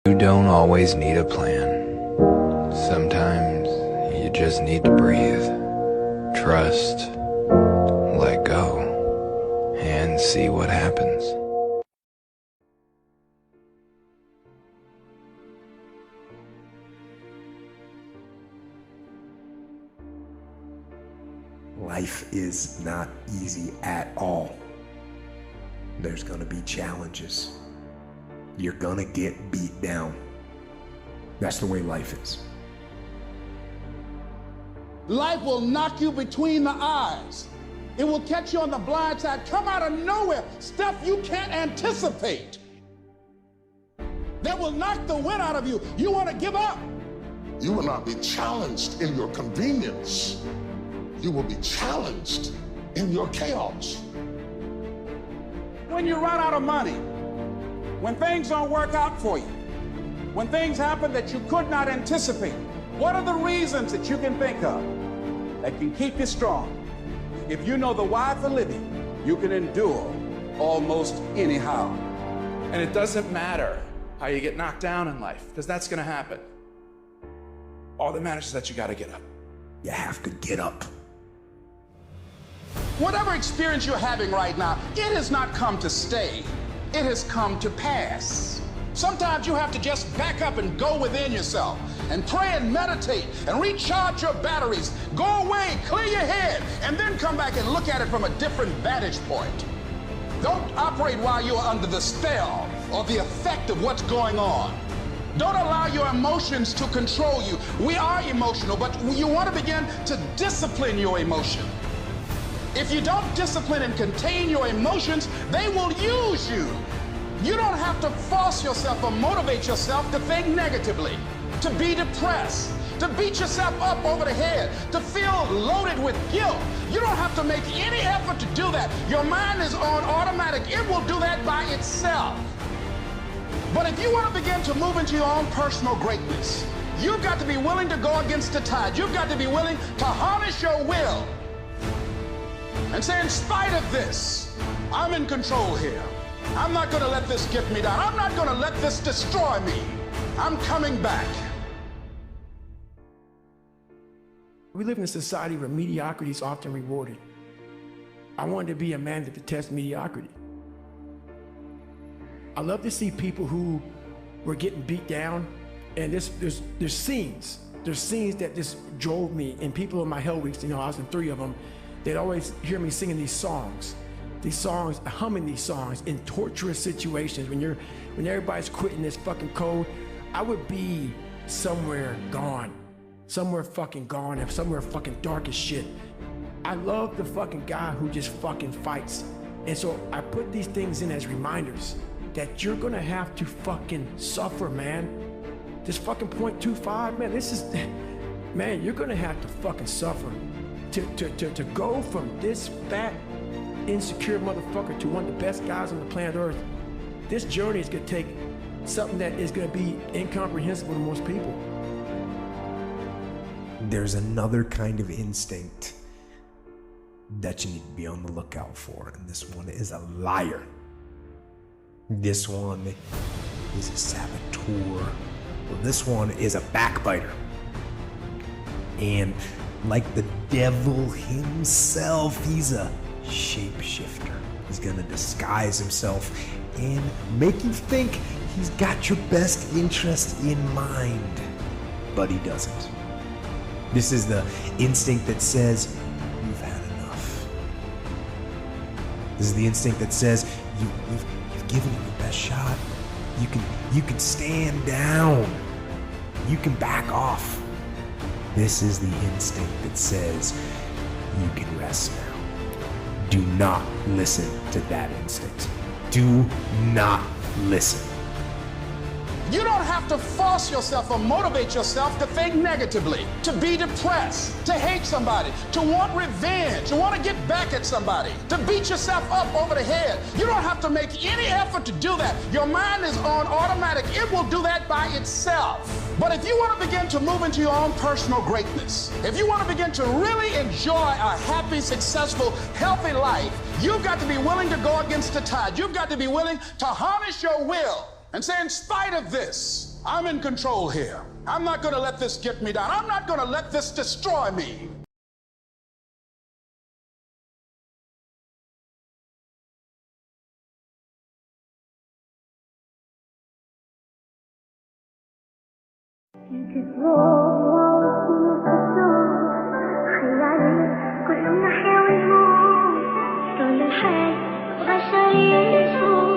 You don't always need a plan. Sometimes you just need to breathe, trust, let go, and see what happens. Life is not easy at all. There's gonna be challenges. You're gonna get beat down. That's the way life is. Life will knock you between the eyes. It will catch you on the blind side, come out of nowhere, stuff you can't anticipate. That will knock the wind out of you. You want to give up. You will not be challenged in your convenience. You will be challenged in your chaos. When you run out of money, when things don't work out for you, when things happen that you could not anticipate, what are the reasons that you can think of that can keep you strong? If you know the why for living, you can endure almost anyhow. And it doesn't matter how you get knocked down in life, because that's gonna happen. All that matters is that you gotta get up. You have to get up. Whatever experience you're having right now, it has not come to stay. It has come to pass. Sometimes you have to just back up and go within yourself and pray and meditate and recharge your batteries. Go away, clear your head, and then come back and look at it from a different vantage point. Don't operate while you're under the spell or the effect of what's going on. Don't allow your emotions to control you. We are emotional, but you want to begin to discipline your emotion. If you don't discipline and contain your emotions, they will use you. You don't have to force yourself or motivate yourself to think negatively, to be depressed, to beat yourself up over the head, to feel loaded with guilt. You don't have to make any effort to do that. Your mind is on automatic. It will do that by itself. But if you want to begin to move into your own personal greatness, you've got to be willing to go against the tide. You've got to be willing to harness your will and say, in spite of this, I'm in control here. I'm not going to let this get me down. I'm not going to let this destroy me. I'm coming back. We live in a society where mediocrity is often rewarded. I wanted to be a man that detests mediocrity. I love to see people who were getting beat down, and there's scenes that just drove me, and people in my hell weeks, I was in 3 of them, they'd always hear me singing these songs, humming these songs in torturous situations. When everybody's quitting this fucking code, I would be somewhere gone, somewhere fucking gone, and somewhere fucking dark as shit. I love the fucking guy who just fucking fights. And so I put these things in as reminders that you're gonna have to fucking suffer, man. This fucking 0.25, man, man, you're gonna have to fucking suffer. To go from this fat, insecure motherfucker to one of the best guys on the planet Earth, this journey is gonna take something that is gonna be incomprehensible to most people. There's another kind of instinct that you need to be on the lookout for, and this one is a liar. This one is a saboteur. Well, this one is a backbiter. And like the devil himself, he's a shapeshifter. He's gonna disguise himself and make you think he's got your best interest in mind, but he doesn't. This is the instinct that says, you've had enough. This is the instinct that says, you've given it your best shot. You can stand down. You can back off. This is the instinct that says, you can rest now. Do not listen to that instinct. Do not listen. You don't have to force yourself or motivate yourself to think negatively, to be depressed, to hate somebody, to want revenge, to want to get back at somebody, to beat yourself up over the head. You don't have to make any effort to do that. Your mind is on automatic. It will do that by itself. But if you want to begin to move into your own personal greatness, if you want to begin to really enjoy a happy, successful, healthy life, you've got to be willing to go against the tide. You've got to be willing to harness your will and say, in spite of this, I'm in control here. I'm not going to let this get me down. I'm not going to let this destroy me. طول الحال بشري يشوف